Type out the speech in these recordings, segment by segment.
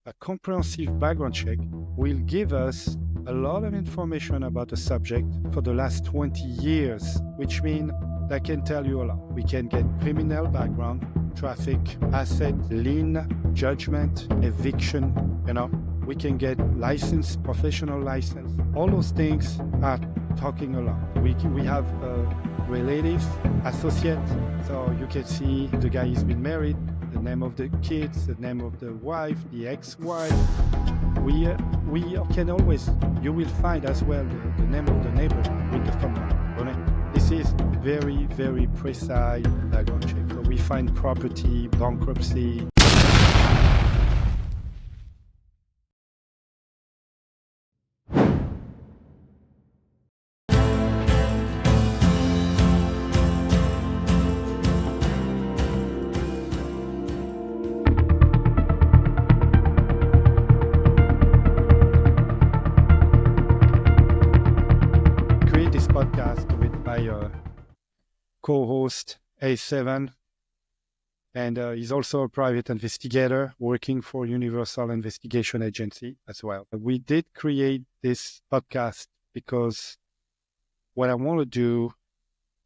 A comprehensive background check will give us a lot of information about the subject for the last 20 years, which means that can tell you a lot. We can get criminal background, traffic, asset, lien, judgment, eviction, we can get license, professional license. All those things are talking a lot. We have relatives, associates, so you can see the guy has been married, the name of the kids, the name of the wife, the ex-wife. We can always, you will find as well the name of the neighbor with the phone number. This is very, very precise background check. So we find property, bankruptcy. With my co-host A7, and he's also a private investigator working for Universal Investigation Agency as well. We did create this podcast because what I want to do,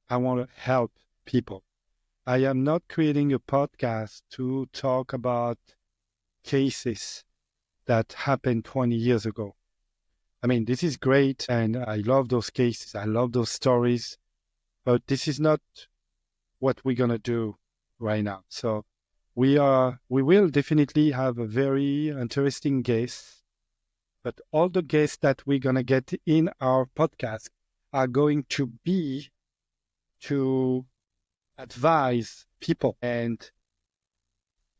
I want to help people. I am not creating a podcast to talk about cases that happened 20 years ago. I mean, this is great, and I love those cases. I love those stories, but this is not what we're gonna do right now. So we will definitely have a very interesting guest, but all the guests that we're gonna get in our podcast are going to be to advise people and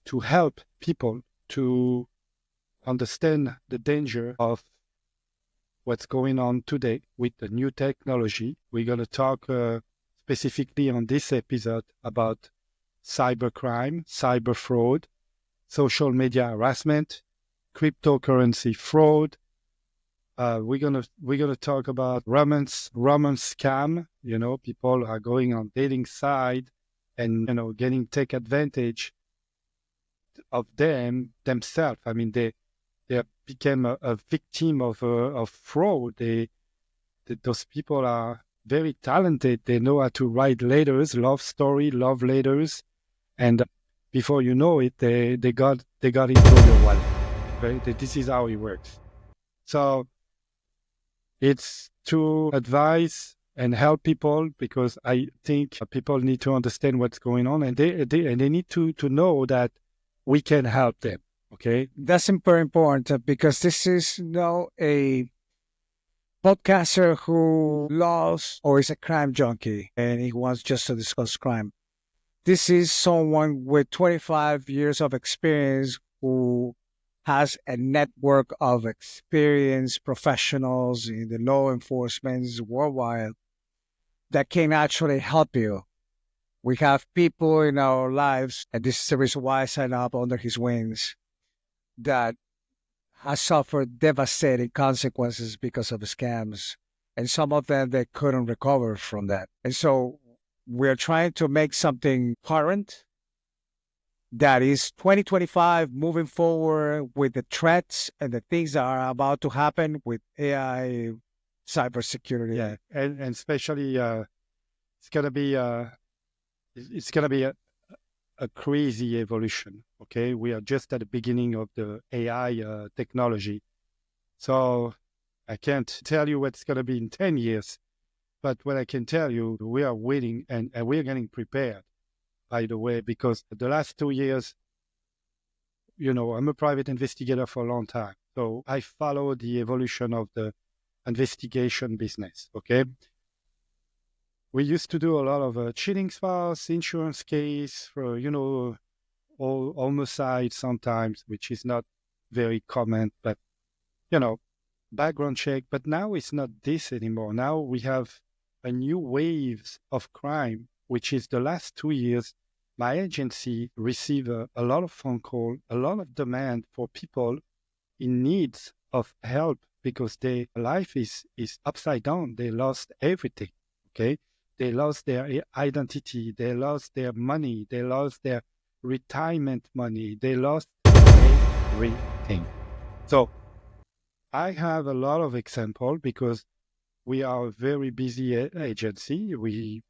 to help people to understand the danger of what's going on today with the new technology. We're going to talk specifically on this episode about cybercrime, cyber fraud, social media harassment, cryptocurrency fraud. We're gonna talk about romance scam. People are going on dating site and getting take advantage of themselves. I mean, they became a victim of fraud. Those people are very talented. They know how to write letters, love letters, and before you know it, they got into your wallet. Right? This is how it works. So it's to advise and help people, because I think people need to understand what's going on, and they need to know that we can help them. Okay, that's very important, because this is a podcaster who loves or is a crime junkie and he wants just to discuss crime. This is someone with 25 years of experience who has a network of experienced professionals in the law enforcement worldwide that can actually help you. We have people in our lives, and this is the reason why I signed up under his wings, that has suffered devastating consequences because of scams. And some of them, they couldn't recover from that. And so we're trying to make something current that is 2025 moving forward with the threats and the things that are about to happen with AI, cybersecurity. Yeah, and especially it's gonna be a crazy evolution. Okay, we are just at the beginning of the AI technology, so I can't tell you what's gonna be in 10 years. But what I can tell you, we are waiting and we are getting prepared, by the way, because the last 2 years, I'm a private investigator for a long time. So I follow the evolution of the investigation business, okay? We used to do a lot of cheating files, insurance case, for, homicide sometimes, which is not very common, but, background check. But now it's not this anymore. Now we have a new wave of crime, which is the last 2 years. My agency received a lot of phone call, a lot of demand for people in need of help because their life is upside down. They lost everything, okay? They lost their identity. They lost their money. They lost their retirement money. They lost everything. So I have a lot of example because we are a very busy agency. We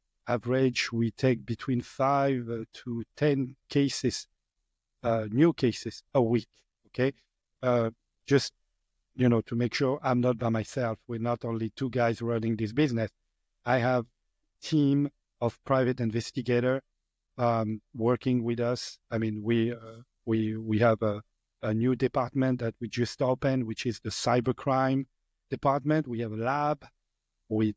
take between 5 to 10 cases, new cases a week. Okay, just to make sure I'm not by myself. We're not only two guys running this business. I have team of private investigator working with us. I mean, we have a new department that we just opened, which is the cybercrime department. We have a lab. With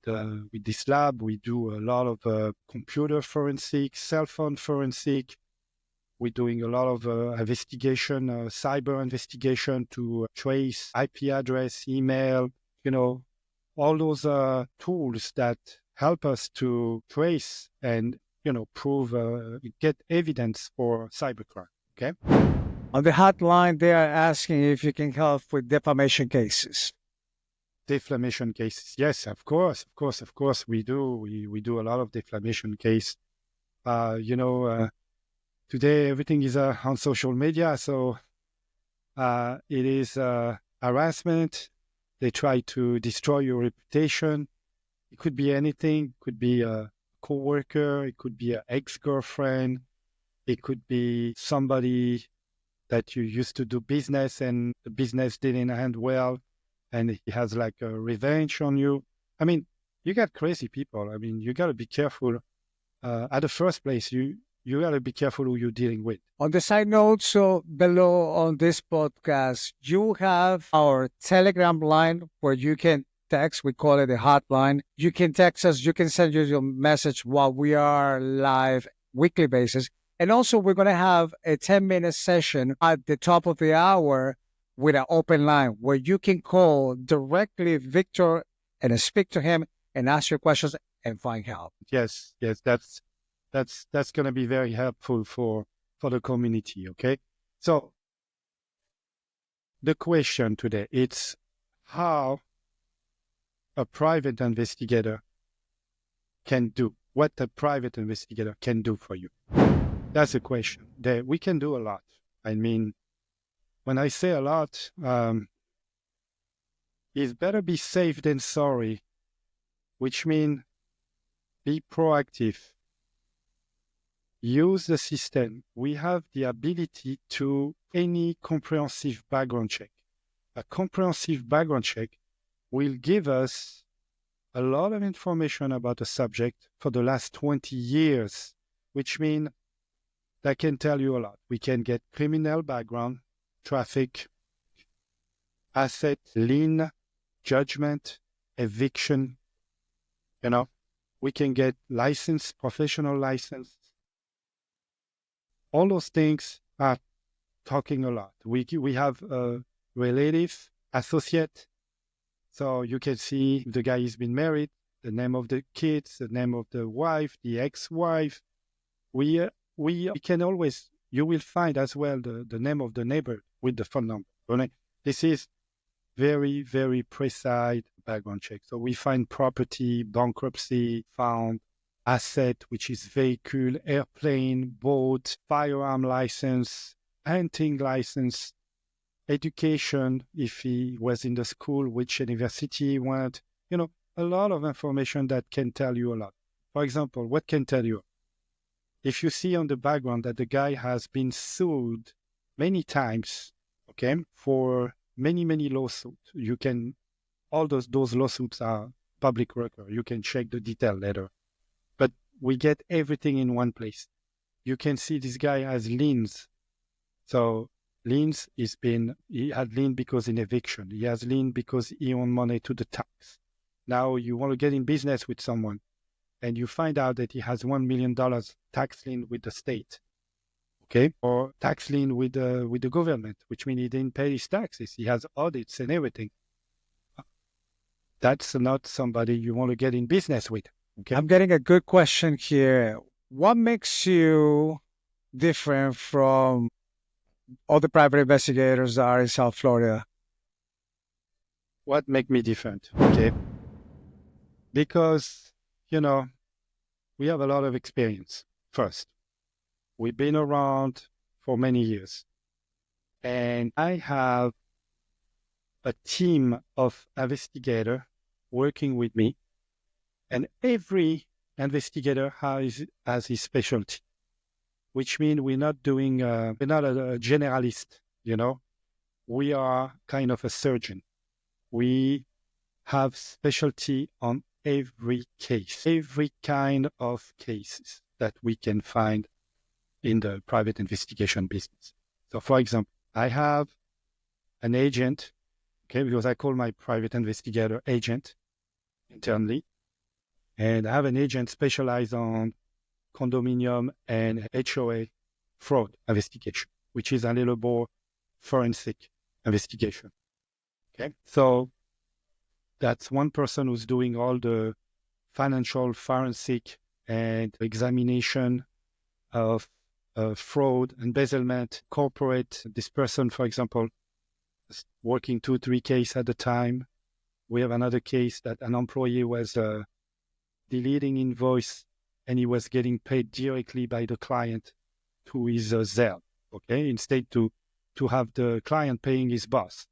this lab, we do a lot of computer forensic, cell phone forensic. We're doing a lot of investigation, cyber investigation to trace IP address, email, all those tools that help us to trace and, prove, get evidence for cybercrime. Okay. On the hotline, they are asking if you can help with defamation cases. Defamation cases. Yes, of course. We do. We do a lot of defamation case. Today everything is on social media, so it is harassment. They try to destroy your reputation. It could be anything. It could be a coworker. It could be an ex-girlfriend. It could be somebody that you used to do business and the business didn't end well, and he has like a revenge on you. I mean, you got crazy people. I mean, you got to be careful. At the first place, you got to be careful who you're dealing with. On the side note, so below on this podcast, you have our Telegram line where you can text. We call it a hotline. You can text us. You can send us your message while we are live weekly basis. And also, we're going to have a 10-minute session at the top of the hour with an open line where you can call directly Victor and speak to him and ask your questions and find help. Yes, that's going to be very helpful for the community. Okay, so the question today it's how a private investigator can do what a private investigator can do for you. That's the question. We can do a lot. I mean, when I say a lot, it's better be safe than sorry, which means be proactive. Use the system. We have the ability to any comprehensive background check. A comprehensive background check will give us a lot of information about the subject for the last 20 years, which means that can tell you a lot. We can get criminal background, traffic, asset, lien, judgment, eviction. We can get license, professional license. All those things are talking a lot. We have a relative, associate, so you can see if the guy has been married, the name of the kids, the name of the wife, the ex-wife. We can always, you will find as well the name of the neighbor with the phone number. Right? This is very, very precise background check. So we find property, bankruptcy, found asset, which is vehicle, airplane, boat, firearm license, hunting license, education, if he was in the school, which university he went, a lot of information that can tell you a lot. For example, what can tell you? If you see on the background that the guy has been sued many times, okay, for many, many lawsuits, all those lawsuits are public record. You can check the detail later. But we get everything in one place. You can see this guy has liens. So liens he had lien because in eviction. He has lien because he owed money to the tax. Now you want to get in business with someone and you find out that he has $1 million tax lien with the state, okay? Or tax lien with the government, which means he didn't pay his taxes. He has audits and everything. That's not somebody you want to get in business with, okay? I'm getting a good question here. What makes you different from all the private investigators that are in South Florida? What makes me different, okay? Because, we have a lot of experience. First, we've been around for many years. And I have a team of investigators working with me, and every investigator has his specialty, which means we're not a generalist, we are kind of a surgeon. We have specialty on every case, every kind of cases that we can find in the private investigation business. So for example, I have an agent, okay, because I call my private investigator agent internally. And I have an agent specialized on condominium and HOA fraud investigation, which is a little more forensic investigation. Okay. So that's one person who's doing all the financial forensic and examination of fraud, embezzlement, corporate. This person, for example, is working 2-3 cases at a time. We have another case that an employee was deleting invoice and he was getting paid directly by the client to his Zelle, okay, instead to have the client paying his boss.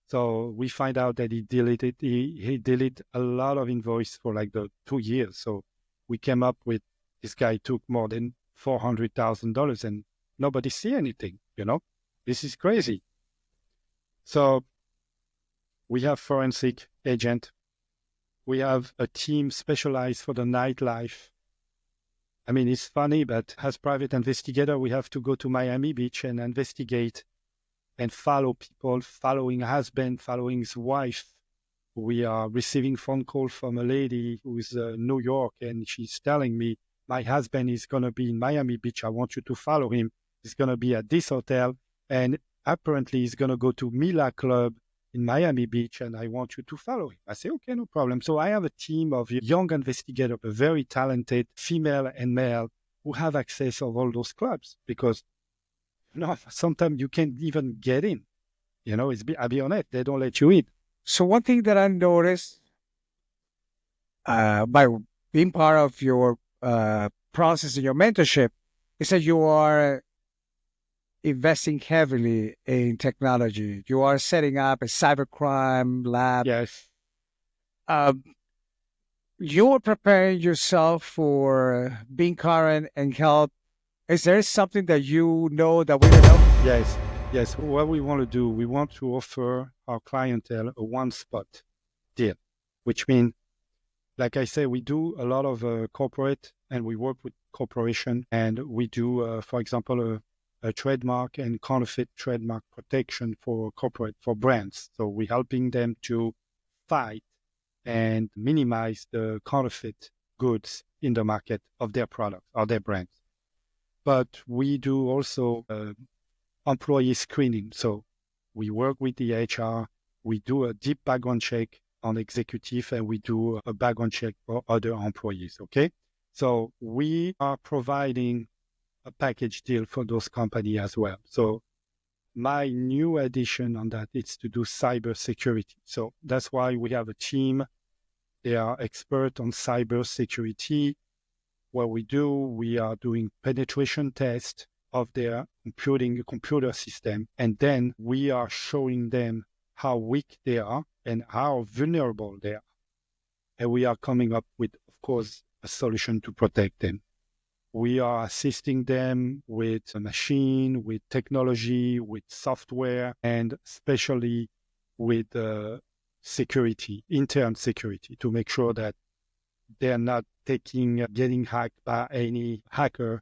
So we find out that he deleted a lot of invoice for like the 2 years. So we came up with this guy took more than $400,000 and nobody see anything, This is crazy. So we have forensic agent. We have a team specialized for the nightlife. I mean, it's funny, but as private investigator, we have to go to Miami Beach and investigate and follow people, following husband, following his wife. We are receiving phone call from a lady who's in New York, and she's telling me, my husband is going to be in Miami Beach. I want you to follow him. He's going to be at this hotel, and apparently he's going to go to Mila Club in Miami Beach, and I want you to follow him. I say, okay, no problem. So I have a team of young investigators, very talented, female and male, who have access of all those clubs because sometimes you can't even get in. I'll be honest, they don't let you in. So one thing that I noticed by being part of your process and your mentorship is that you are investing heavily in technology. You are setting up a cybercrime lab. Yes. You are preparing yourself for being current and help. Is there something that you know that we don't know? Yes. What we want to do, we want to offer our clientele a one-spot deal, which means, like I say, we do a lot of corporate and we work with corporation, and we do, for example, a trademark and counterfeit trademark protection for corporate, for brands. So we're helping them to fight and minimize the counterfeit goods in the market of their products or their brands. But we do also employee screening. So we work with the HR, we do a deep background check on executive, and we do a background check for other employees, okay? So we are providing a package deal for those companies as well. So my new addition on that is to do cybersecurity. So that's why we have a team. They are expert on cybersecurity. What we are doing penetration tests of their computer system, and then we are showing them how weak they are and how vulnerable they are. And we are coming up with, of course, a solution to protect them. We are assisting them with a machine, with technology, with software, and especially with security, intern security, to make sure that they're not getting hacked by any hacker.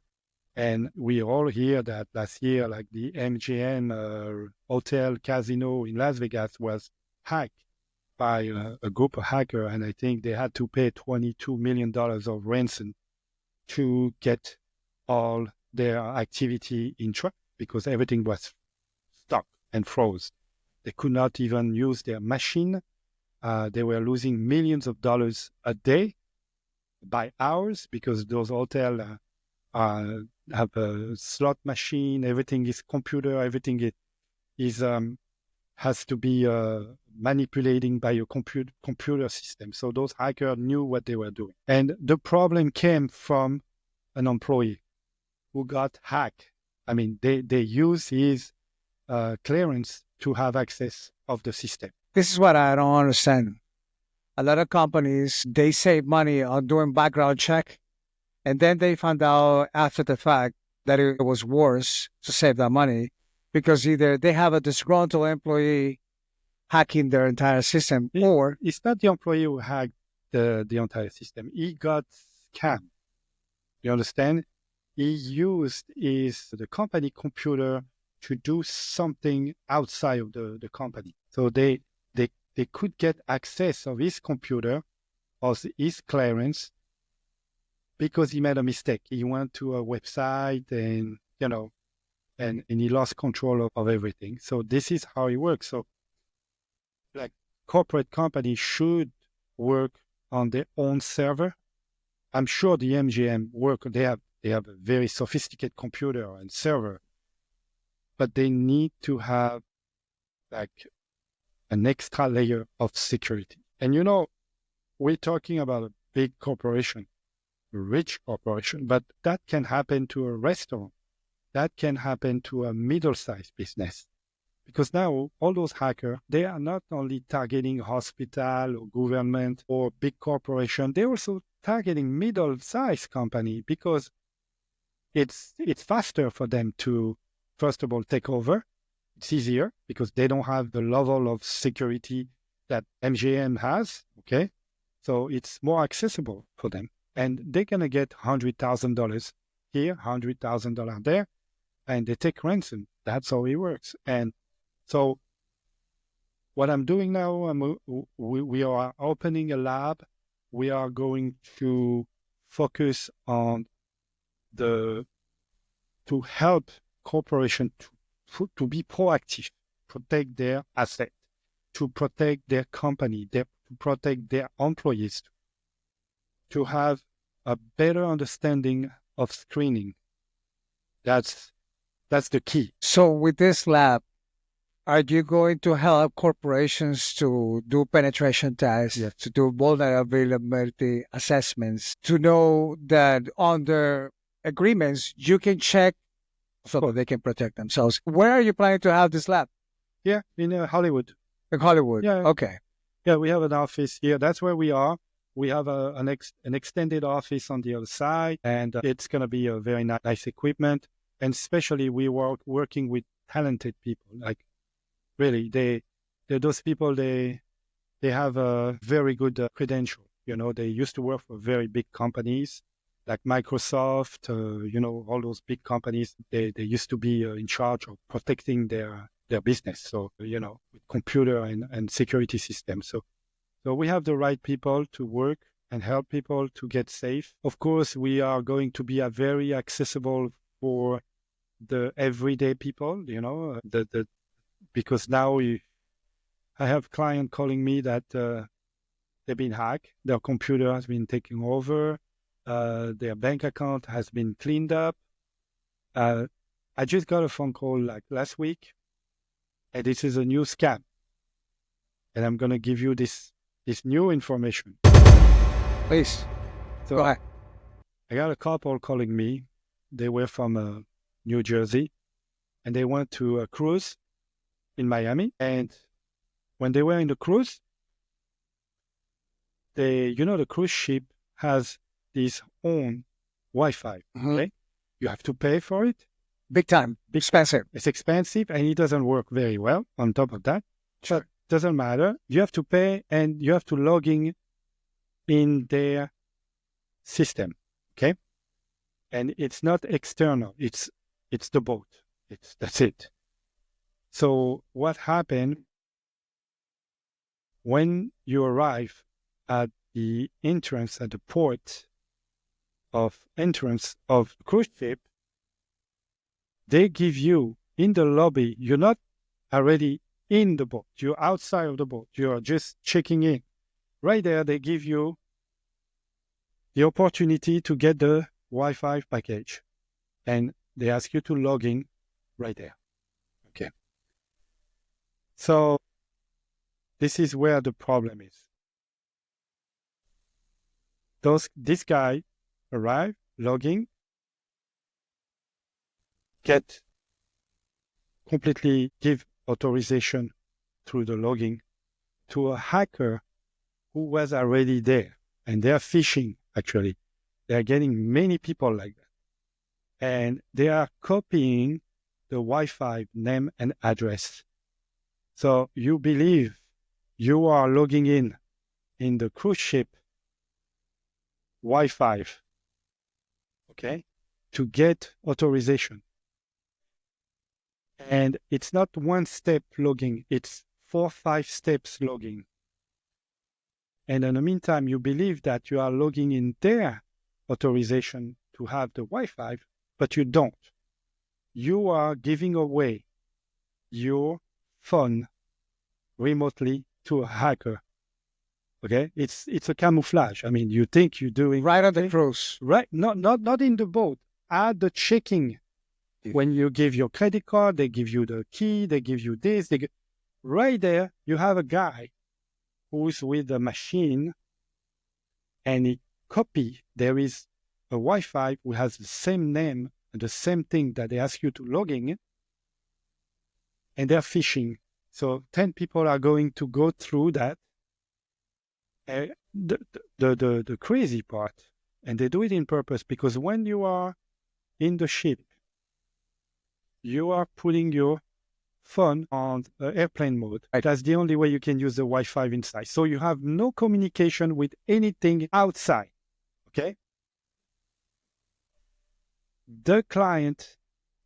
And we all hear that last year, like the MGM hotel casino in Las Vegas was hacked by a group of hackers, and I think they had to pay $22 million of ransom to get all their activity in track because everything was stuck and froze. They could not even use their machine. They were losing millions of dollars a day by hours because those hotels have a slot machine. Everything is computer. Everything has to be manipulating by a computer system. So those hackers knew what they were doing. And the problem came from an employee who got hacked. I mean, they use his clearance to have access of the system. This is what I don't understand. A lot of companies, they save money on doing background check, and then they found out after the fact that it was worse to save that money because either they have a disgruntled employee hacking their entire system, or it's not the employee who hacked the entire system. He got scammed. You understand? He used the company computer to do something outside of the company. So they could get access of his computer or his clearance because he made a mistake. He went to a website and, and he lost control of everything. So this is how it works. So like corporate companies should work on their own server. I'm sure the MGM they have a very sophisticated computer and server, but they need to have like an extra layer of security. And we're talking about a big corporation, a rich corporation, but that can happen to a restaurant. That can happen to a middle-sized business. Because now all those hackers, they are not only targeting hospital or government or big corporation, they're also targeting middle-sized company because it's faster for them to, first of all, take over. It's easier because they don't have the level of security that MGM has, okay? So it's more accessible for them. And they're going to get $100,000 here, $100,000 there, and they take ransom. That's how it works. And so what I'm doing now, we are opening a lab. We are going to focus on to help corporations to be proactive, protect their asset, to protect their company, to protect their employees, to have a better understanding of screening. That's the key. So with this lab, are you going to help corporations to do penetration tests, Yes. to do vulnerability assessments, to know that under agreements you can check so that they can protect themselves? Where are you planning to have this lab? Yeah, in Hollywood. In Hollywood? Yeah. Okay. Yeah, we have an office here. That's where we are. We have an extended office on the other side, and it's going to be a very nice equipment. And especially we working with talented people. Like really, those people, they have a very good credential. They used to work for very big companies like Microsoft, all those big companies. They used to be in charge of protecting their business. So, with computer and security systems. So we have the right people to work and help people to get safe. Of course, we are going to be very accessible for the everyday people, because now I have clients calling me that they've been hacked, their computer has been taken over, their bank account has been cleaned up. I just got a phone call like last week, and this is a new scam. And I'm going to give you this new information. Please, So go ahead. I got a couple calling me. They were from New Jersey, and they went to a cruise in Miami. And when they were in the cruise, the cruise ship has this own Wi-Fi. Mhm. Okay, you have to pay for it. Big time. Expensive. It's expensive, and it doesn't work very well. On top of that, Sure. doesn't matter. You have to pay, and you have to log in their system. Okay, and it's not external. It's the boat. That's it. So what happened when you arrive at the entrance at the port of entrance of the cruise ship? They give you in the lobby. You're not already in the boat. You're outside of the boat. You're just checking in. Right there, they give you the opportunity to get the Wi-Fi package. And they ask you to log in right there. Okay. So this is where the problem is. This guy arrive, logging, get completely give authorization through the logging to a hacker who was already there. And they're phishing, actually. They're getting many people like that. And they are copying the Wi-Fi name and address. So you believe you are logging in the cruise ship Wi-Fi, okay, to get authorization. And it's not one step logging, it's 4-5 steps logging. And in the meantime, you believe that you are logging in their authorization to have the Wi-Fi, but you don't. You are giving away your phone remotely to a hacker. Okay, it's a camouflage. I mean, you think you're doing Right on the cruise. right, not in the boat. At the checking, when you give your credit card, they give you the key, they give you this. Right there, you have a guy who's with the machine, and he copy. There is a Wi-Fi who has the same name and the same thing that they ask you to log in, and they're phishing. So 10 people are going to go through that. The crazy part, and they do it in purpose, because when you are in the ship, you are putting your phone on airplane mode. Right. That's the only way you can use the Wi-Fi inside. So you have no communication with anything outside. Okay? The client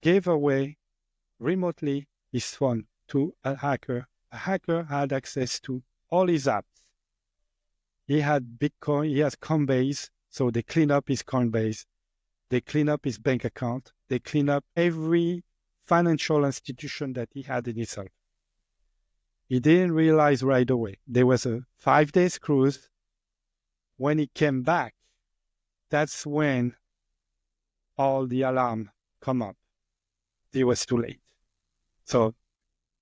gave away remotely his phone to a hacker. A hacker had access to all his apps. He had Bitcoin, he has Coinbase, so they clean up his Coinbase. They clean up his bank account. They clean up every financial institution that he had in himself. He didn't realize right away. There was a 5-day cruise. When he came back, that's when all the alarm come up. It was too late. So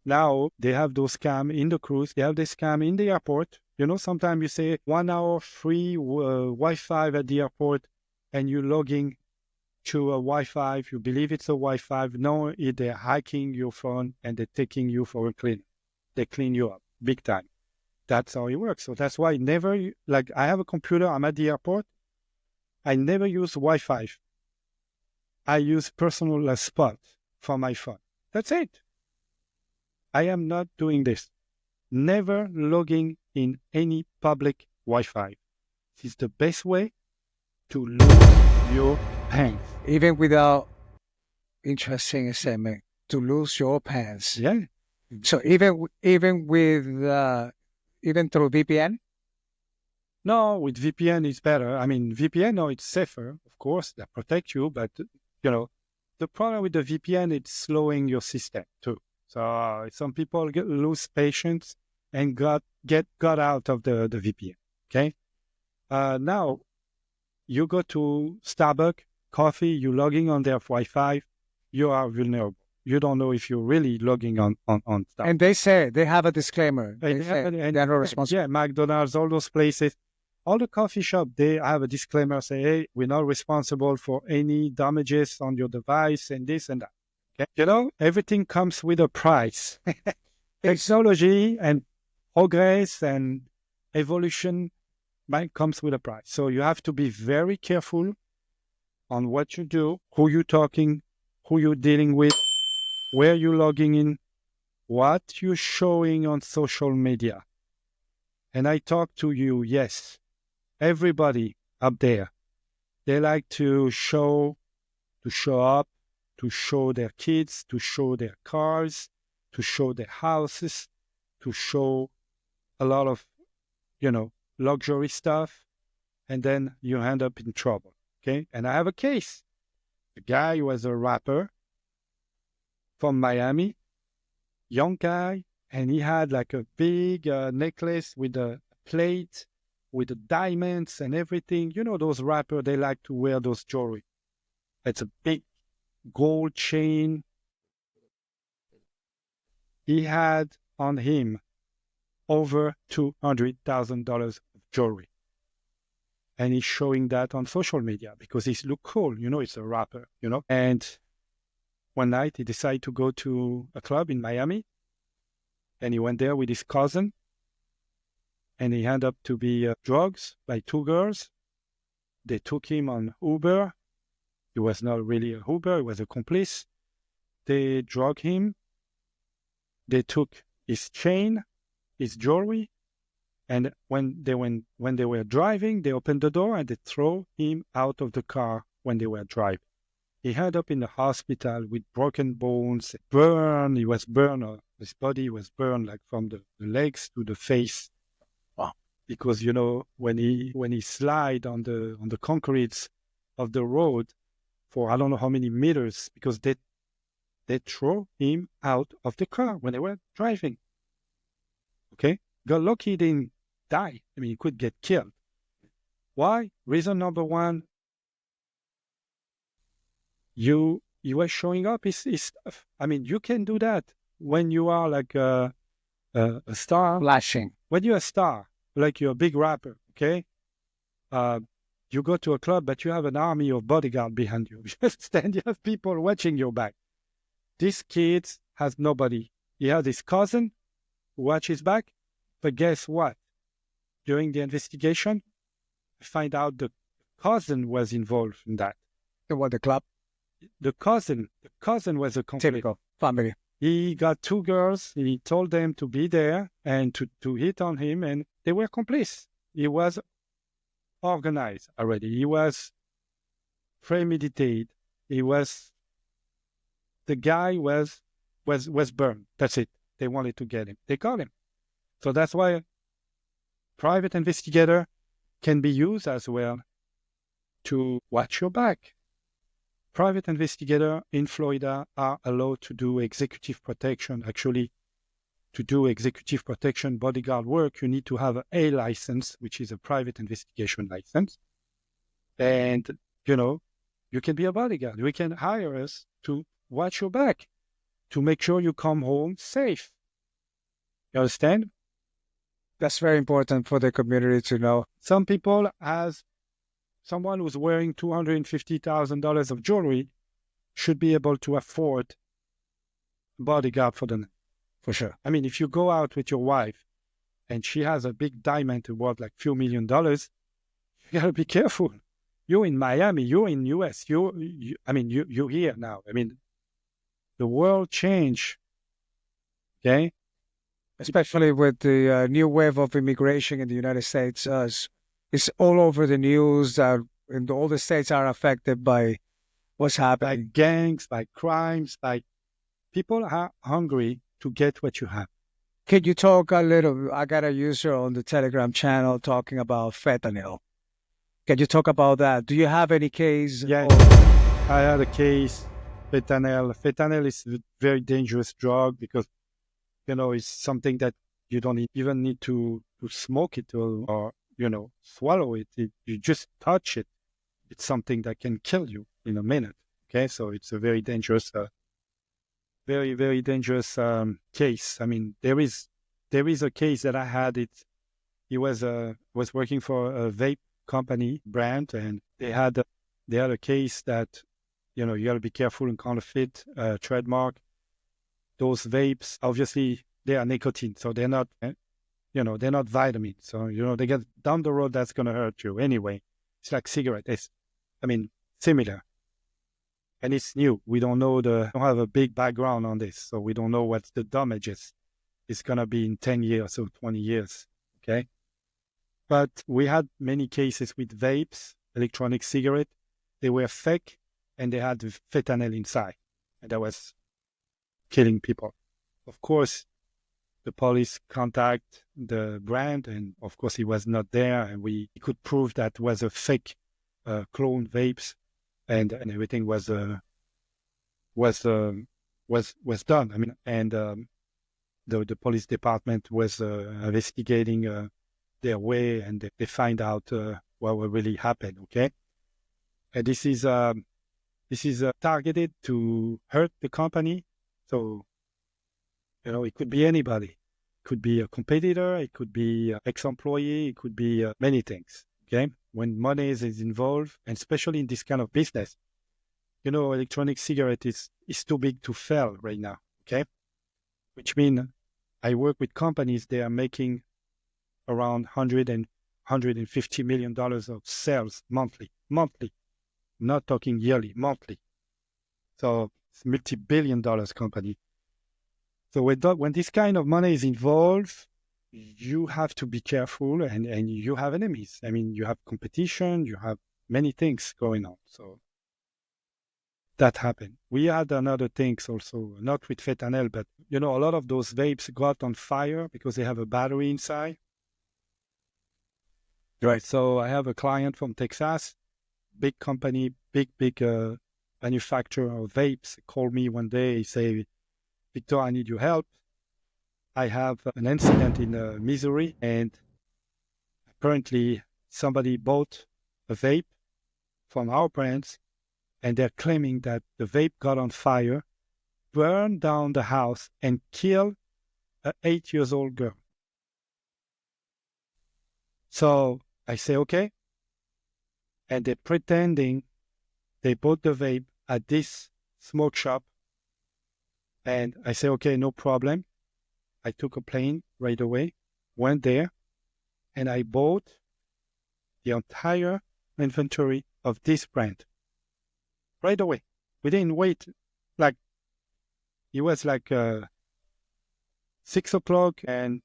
now they have those scams in the cruise. They have the scam in the airport. You know, sometimes you say 1 hour free Wi-Fi at the airport, and you're logging to a Wi-Fi. If you believe it's a Wi-Fi, no, they're hacking your phone and they're taking you for a clean. They clean you up big time. That's how it works. So that's why like I have a computer, I'm at the airport. I never use Wi-Fi. I use personal spot for my phone. That's it. I am not doing this. Never logging in any public Wi-Fi. This is the best way to lose your pants. Even without interesting statement, to lose your pants. Yeah. So even with even through VPN. No, with VPN it's better. I mean, VPN, no, it's safer, of course, that protect you, but you know, the problem with the VPN, it's slowing your system too. So some people lose patience and got out of the VPN. Okay. Now you go to Starbucks, coffee, you're logging on their Wi-Fi, you are vulnerable. You don't know if you're really logging on Starbucks. And they say they have a disclaimer. And They're not responsible. Yeah, McDonald's, all those places, all the coffee shop, they have a disclaimer, say, hey, we're not responsible for any damages on your device and this and that. Okay? You know, everything comes with a price. Technology and progress and evolution comes with a price. So you have to be very careful on what you do, who you're talking, who you're dealing with, where you're logging in, what you're showing on social media. And I talk to you, yes, everybody up there, they like to show up, to show their kids, to show their cars, to show their houses, to show a lot of, luxury stuff. And then you end up in trouble. Okay. And I have a case. The guy was a rapper from Miami, young guy, and he had like a big necklace with a plate, with the diamonds and everything. You know, those rappers, they like to wear those jewelry. It's a big gold chain. He had on him over $200,000 of jewelry. And he's showing that on social media because he looks cool. You know, it's a rapper, and one night he decided to go to a club in Miami, and he went there with his cousin, and he ended up to be drugs by two girls. They took him on Uber. He was not really a Uber, he was a complice. They drug him. They took his chain, his jewelry, and when they were driving, they opened the door and they throw him out of the car when they were driving. He ended up in the hospital with broken bones, burned. He was burned. His body was burned like from the legs to the face. Wow. Because when he slide on the concretes of the road for I don't know how many meters, because they throw him out of the car when they were driving. Okay, got lucky he didn't die. I mean, he could get killed. Why? Reason number one. You are showing up is stuff. I mean, you can do that when you are like a star. Flashing. When you're a star, like you're a big rapper, okay? You go to a club, but you have an army of bodyguards behind you. You have people watching your back. This kid has nobody. He has his cousin who watches his back, but guess what? During the investigation, I find out the cousin was involved in that. The club? The cousin was a complete. Typical family. He got two girls. He told them to be there and to hit on him, and they were complice. He was organized already. He was premeditated. The guy was burned. That's it. They wanted to get him. They got him. So that's why a private investigator can be used as well to watch your back. Private investigators in Florida are allowed to do executive protection. Actually, to do executive protection bodyguard work, you need to have an A license, which is a private investigation license. And, you can be a bodyguard. You can hire us to watch your back, to make sure you come home safe. You understand? That's very important for the community to know. Some people, as someone who's wearing $250,000 of jewelry, should be able to afford a bodyguard for them. For sure. I mean, if you go out with your wife and she has a big diamond worth like few $1 million, you gotta be careful. You're in Miami, you're in US, you're here now. I mean, the world changed. Okay? Especially with the new wave of immigration in the United States. It's all over the news and all the states are affected by what's happening. By gangs, by crimes, by people are hungry to get what you have. Can you talk a little? I got a user on the Telegram channel talking about fentanyl. Can you talk about that? Do you have any case? Yeah, I had a case, fentanyl. Fentanyl is a very dangerous drug because, it's something that you don't even need to smoke it or swallow it. You just touch it. It's something that can kill you in a minute. Okay, so it's a very dangerous, very, very dangerous case. I mean, there is a case that I had. He was working for a vape company brand, and they had a case that you got to be careful in counterfeit trademark. Those vapes, obviously, they are nicotine, so they're not. They're not vitamins. So, they get down the road, that's going to hurt you anyway. It's like cigarette. It's, similar. And it's new. We don't have a big background on this. So we don't know what the damages is going to be in 10 years or 20 years. Okay. But we had many cases with vapes, electronic cigarette. They were fake and they had fentanyl inside. And that was killing people. Of course, the police contact the brand, and of course he was not there, and we could prove that was a fake clone vapes, and everything was done. I mean, and the police department was investigating their way, and they find out what really happened. Okay, and this is targeted to hurt the company, so. It could be anybody. It could be a competitor. It could be an ex-employee. It could be many things. Okay, when money is involved, and especially in this kind of business, electronic cigarette is too big to fail right now. Okay. Which means I work with companies, they are making around $150 million of sales monthly, not talking yearly, monthly. So it's multi-billion dollars company. So when this kind of money is involved, you have to be careful, and you have enemies. I mean, you have competition, you have many things going on. So that happened. We had another things also, not with fentanyl, but a lot of those vapes got on fire because they have a battery inside. Right. So I have a client from Texas, big company, big manufacturer of vapes, called me one day. He say, Victor, I need your help. I have an incident in Missouri, and apparently somebody bought a vape from our brands, and they're claiming that the vape got on fire, burned down the house, and killed an 8-year-old girl. So I say, okay. And they're pretending they bought the vape at this smoke shop. And I say, okay, no problem. I took a plane right away, went there, and I bought the entire inventory of this brand right away. We didn't wait. Like, it was like 6 o'clock, and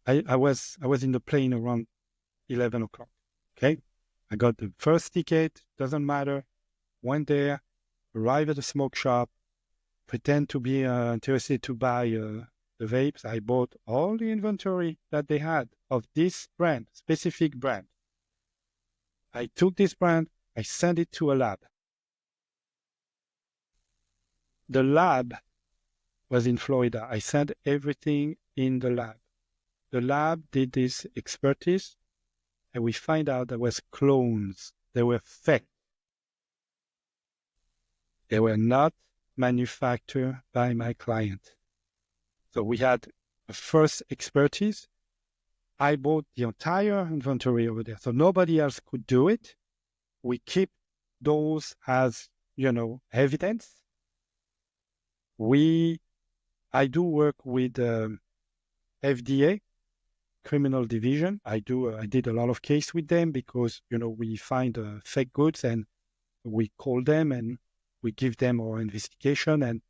I was in the plane around 11 o'clock. Okay. I got the first ticket, doesn't matter. Went there, arrived at the smoke shop, pretend to be interested to buy the vapes. I bought all the inventory that they had of this brand, specific brand. I took this brand, I sent it to a lab. The lab was in Florida. I sent everything in the lab. The lab did this expertise, and we find out there was clones. They were fake. They were not manufactured by my client. So we had a first expertise. I bought the entire inventory over there, so nobody else could do it. We keep those as, evidence. I do work with FDA, criminal division. I did a lot of case with them because, we find fake goods, and we call them and we give them our investigation, and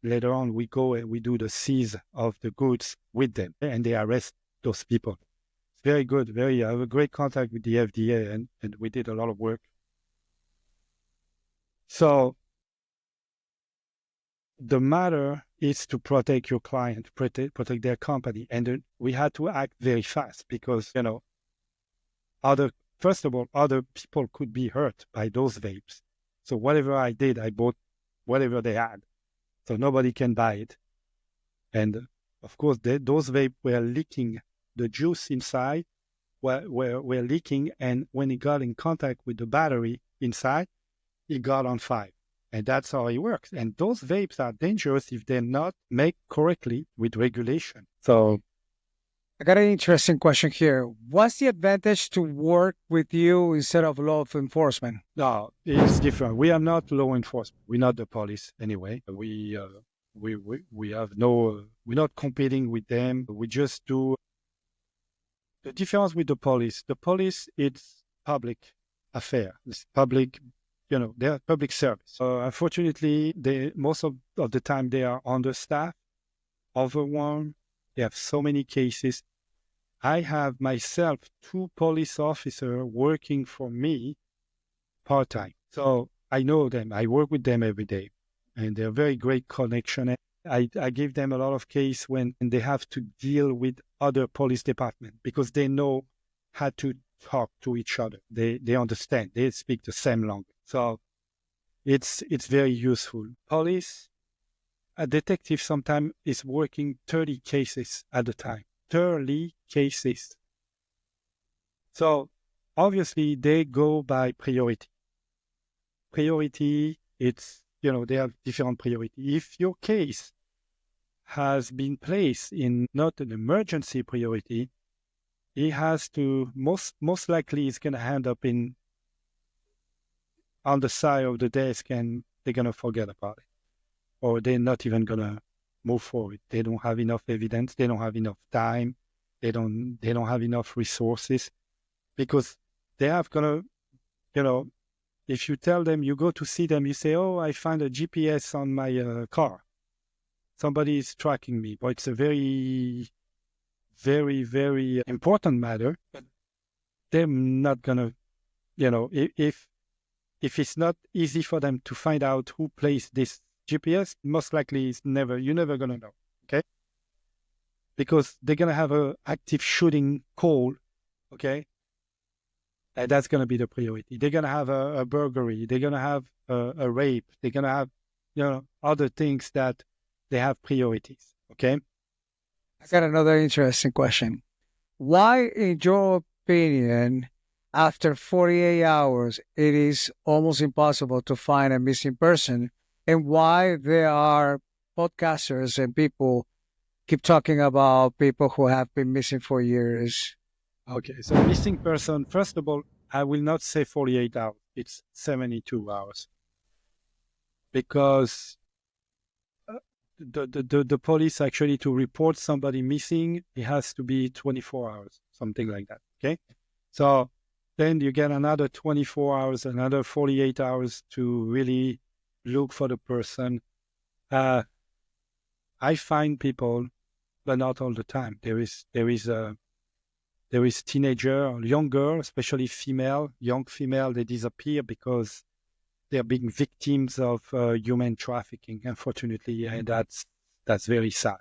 later on we go and we do the seize of the goods with them, and they arrest those people. It's very good. I have a great contact with the FDA, and we did a lot of work. So the matter is to protect your client, protect their company. And we had to act very fast because, first of all, other people could be hurt by those vapes. So whatever I did, I bought whatever they had. So nobody can buy it. And of course, those vapes were leaking. The juice inside were leaking. And when it got in contact with the battery inside, it got on fire. And that's how it works. And those vapes are dangerous if they're not made correctly with regulation. So I got an interesting question here. What's the advantage to work with you instead of law enforcement? no, it's different. We are not law enforcement. We're not the police anyway. We have no. We're not competing with them. We just do. The difference with the police. The police, it's public affair. It's public. They're public service. Unfortunately, most of the time they are understaffed, overwhelmed. They have so many cases. I have myself 2 police officers working for me part-time. So I know them. I work with them every day, and they're very great connection. I give them a lot of case when they have to deal with other police departments because they know how to talk to each other. They understand. They speak the same language. So it's very useful. Police, a detective sometimes is working 30 cases at a time. 30 cases. So obviously they go by priority. Priority, it's, they have different priority. If your case has been placed in not an emergency priority, it has to, most likely it's going to end up in on the side of the desk and they're going to forget about it, or they're not even going to move forward. They don't have enough evidence. They don't have enough time. They don't have enough resources, because they have going to, if you tell them, you go to see them, you say, oh, I find a GPS on my car. Somebody is tracking me. But it's a very, very, very important matter. But they're not going to, if it's not easy for them to find out who placed this GPS, most likely you're never going to know, okay? Because they're going to have an active shooting call, okay? And that's going to be the priority. They're going to have a burglary. They're going to have a rape. They're going to have, other things that they have priorities, okay? I got another interesting question. Why, in your opinion, after 48 hours, it is almost impossible to find a missing person, and why there are podcasters and people keep talking about people who have been missing for years? Okay, so missing person, first of all, I will not say 48 hours. It's 72 hours. Because the police actually, to report somebody missing, it has to be 24 hours, something like that, okay? So then you get another 24 hours, another 48 hours to really look for the person. I find people, but not all the time. There is teenager or young girl, especially young female, they disappear because they're being victims of human trafficking, unfortunately, and that's very sad.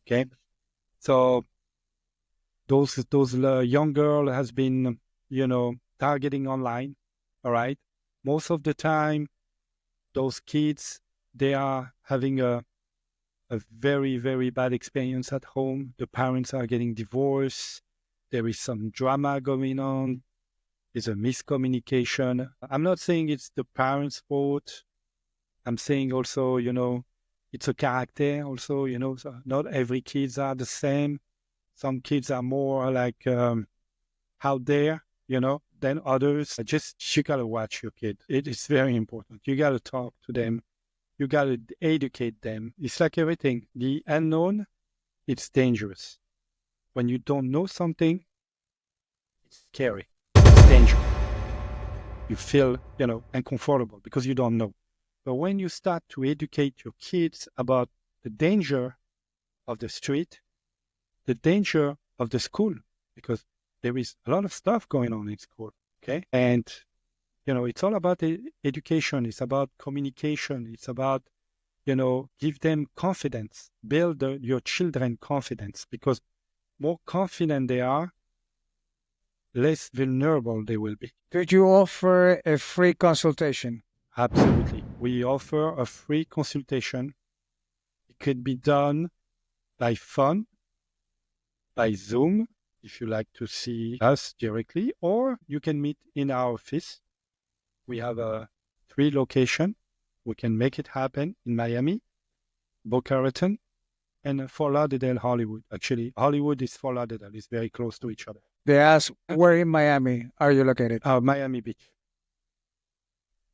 Okay, so those young girl has been, targeting online. All right, most of the time, those kids, they are having a very, very bad experience at home. The parents are getting divorced. There is some drama going on. There's a miscommunication. I'm not saying it's the parents' fault. I'm saying also, it's a character also, so not every kids are the same. Some kids are more like out there, than others. You got to watch your kid. It is very important. You got to talk to them. You got to educate them. It's like everything. The unknown, it's dangerous. When you don't know something, it's scary. It's dangerous. You feel, uncomfortable because you don't know. But when you start to educate your kids about the danger of the street, the danger of the school, because there is a lot of stuff going on in school, okay? And, it's all about education. It's about communication. It's about, give them confidence, build your children confidence, because more confident they are, less vulnerable they will be. Could you offer a free consultation? Absolutely. We offer a free consultation. It could be done by phone, by Zoom, if you like to see us directly, or you can meet in our office. We have 3 locations. We can make it happen in Miami, Boca Raton, and Fort Lauderdale, Hollywood. Actually, Hollywood is Fort Lauderdale. It's very close to each other. They ask, where in Miami are you located? Miami Beach.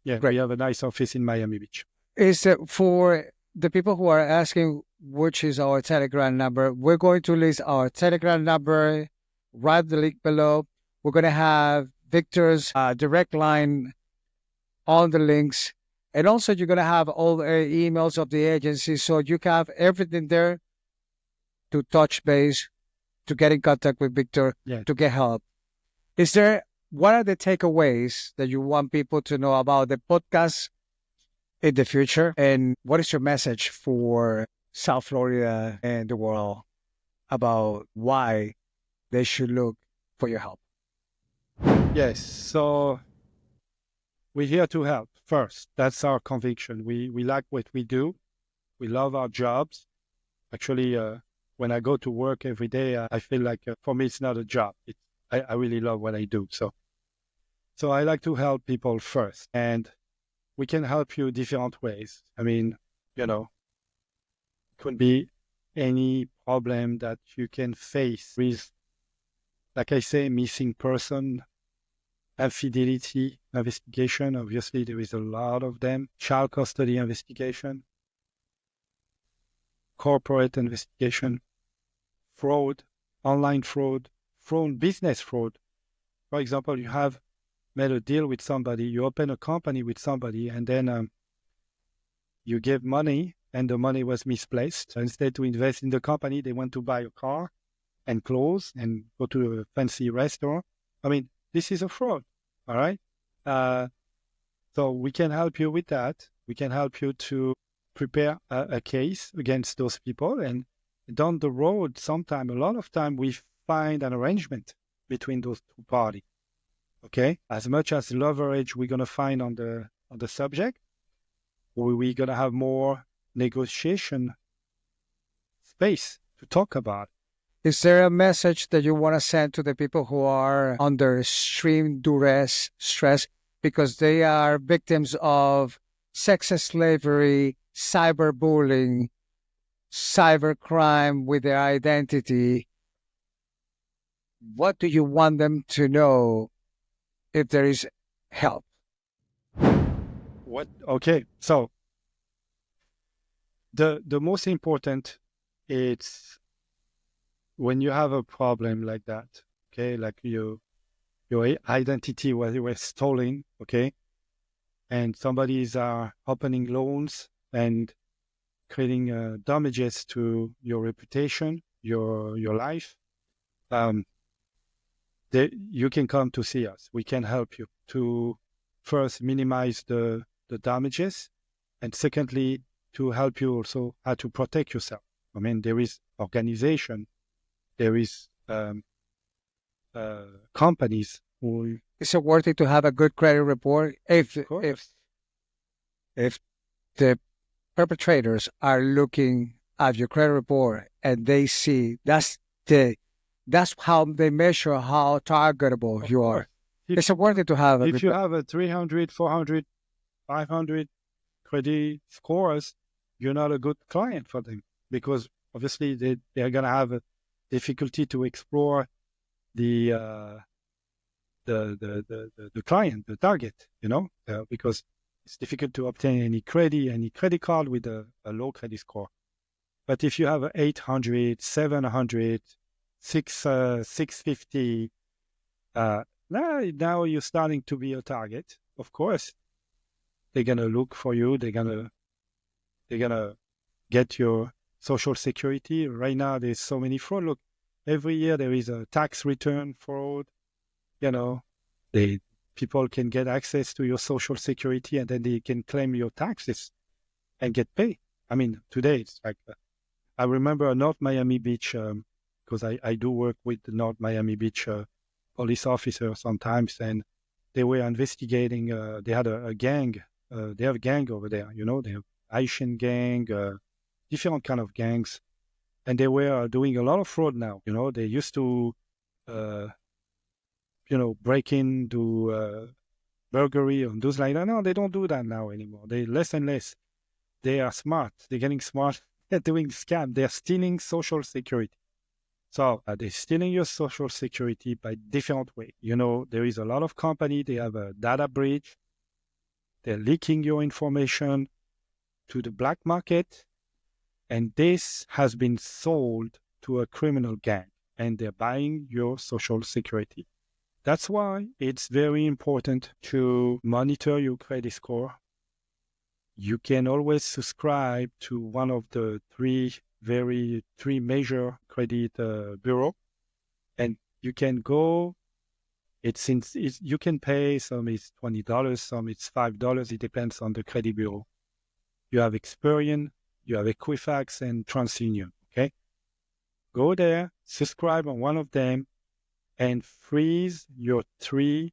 Yeah, Great. We have a nice office in Miami Beach. Is for the people who are asking which is our Telegram number, we're going to list our Telegram number, write the link below. We're going to have Victor's direct line on the links. And also you're going to have all the emails of the agency. So you can have everything there to touch base, to get in contact with Victor, to get help. What are the takeaways that you want people to know about the podcast in the future? And what is your message for South Florida and the world about why they should look for your help? Yes, so we're here to help first. That's our conviction. We like what we do. We love our jobs. Actually, when I go to work every day, I feel like for me, it's not a job. I really love what I do. So I like to help people first, and we can help you different ways. I mean, it could be any problem that you can face with, like I say, missing person, infidelity investigation. Obviously, there is a lot of them. Child custody investigation, corporate investigation, fraud, online fraud, business fraud. For example, you have made a deal with somebody, you open a company with somebody, and then you give money, and the money was misplaced. So instead to invest in the company, they want to buy a car and clothes and go to a fancy restaurant. I mean, this is a fraud, all right? So we can help you with that. We can help you to prepare a case against those people. And down the road, a lot of time, we find an arrangement between those two parties. Okay? As much as leverage we're going to find on the subject, we're going to have more negotiation space to talk about. Is there a message that you want to send to the people who are under extreme duress, stress, because they are victims of sex slavery, cyberbullying, cybercrime with their identity? What do you want them to know if there is help? Okay, so the most important is when you have a problem like that, okay, like your identity was stolen, okay, and somebody is opening loans and creating damages to your reputation, your life, you can come to see us. We can help you to first minimize the damages, and secondly, to help you also how to protect yourself. I mean, there is organization, there is companies who... Is it worth it to have a good credit report if the perpetrators are looking at your credit report and they see that's how they measure how targetable you are? It's worth it to have if you have a 300, 400, 500 credit scores, you're not a good client for them, because obviously they're going to have a difficulty to explore the client, the target, because it's difficult to obtain any credit card with a low credit score. But if you have 800, 700, 650, now you're starting to be a target. Of course, they're gonna look for you. They're gonna get your social security. Right now, there's so many fraud. Look, every year there is a tax return fraud. People can get access to your social security, and then they can claim your taxes and get paid. I mean, today it's like, I remember North Miami Beach, because I do work with the North Miami Beach police officers sometimes, and they were investigating, they had a gang, they have a gang over there, they have Haitian gang, different kind of gangs, and they were doing a lot of fraud now. They used to, break in, do burglary and those like that. No, they don't do that now anymore. They less and less. They are smart. They're getting smart. They're doing scam. They're stealing social security. So they're stealing your social security by different way. There is a lot of company. They have a data breach. They're leaking your information to the black market, and this has been sold to a criminal gang, and they're buying your social security. That's why it's very important to monitor your credit score. You can always subscribe to one of the three major credit bureau, and you can go. You can pay, some is $20, some it's $5. It depends on the credit bureau. You have Experian, you have Equifax, and TransUnion. Okay, go there, subscribe on one of them, and freeze your credit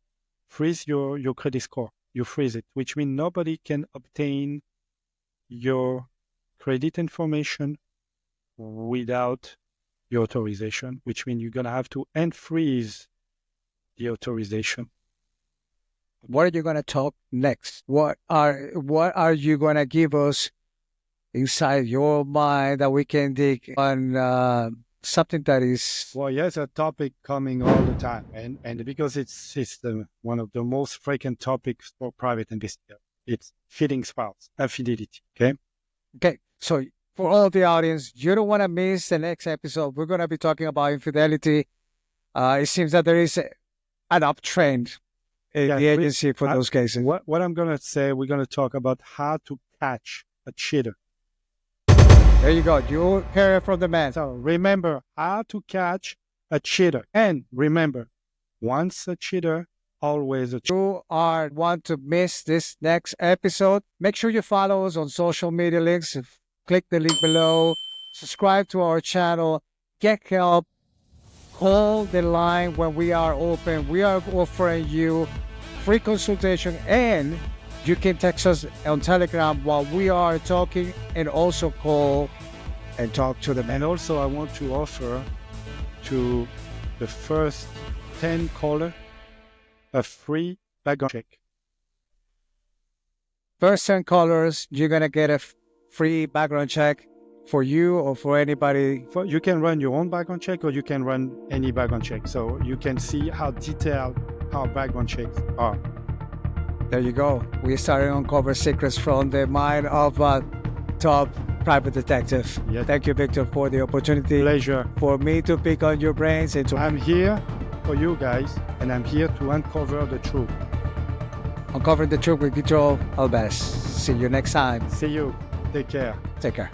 score. You freeze it, which means nobody can obtain your credit information without your authorization, which means you're going to have to unfreeze the authorization. What are you going to talk next? What are you going to give us inside your mind that we can dig on something that is... Well, yes, a topic coming all the time, and because it's one of the most frequent topics for private investigators. It's fitting spouse, infidelity. Okay, so for all of the audience, you don't want to miss the next episode. We're going to be talking about infidelity. It seems that there is an uptrend in the agency for those cases. What I'm going to say, we're going to talk about how to catch a cheater. There you go. You hear it from the man. So remember how to catch a cheater. And remember, once a cheater, always a cheater. You want to miss this next episode, make sure you follow us on social media links. Click the link below. Subscribe to our channel. Get help. Call the line when we are open. We are offering you free consultation, and you can text us on Telegram while we are talking, and also call and talk to the man. And also, I want to offer to the first 10 caller a free background check. First 10 callers, you're going to get a free background check for you or for anybody. You can run your own background check, or you can run any background check. So you can see how detailed our background checks are. There you go. We started to uncover secrets from the mind of a top private detective. Yes. Thank you, Victor, for the opportunity. Pleasure. For me to pick on your brains. And I'm here for you guys, and I'm here to uncover the truth. Uncover the truth with Victor Elbeze. See you next time. See you. Take care. Take care.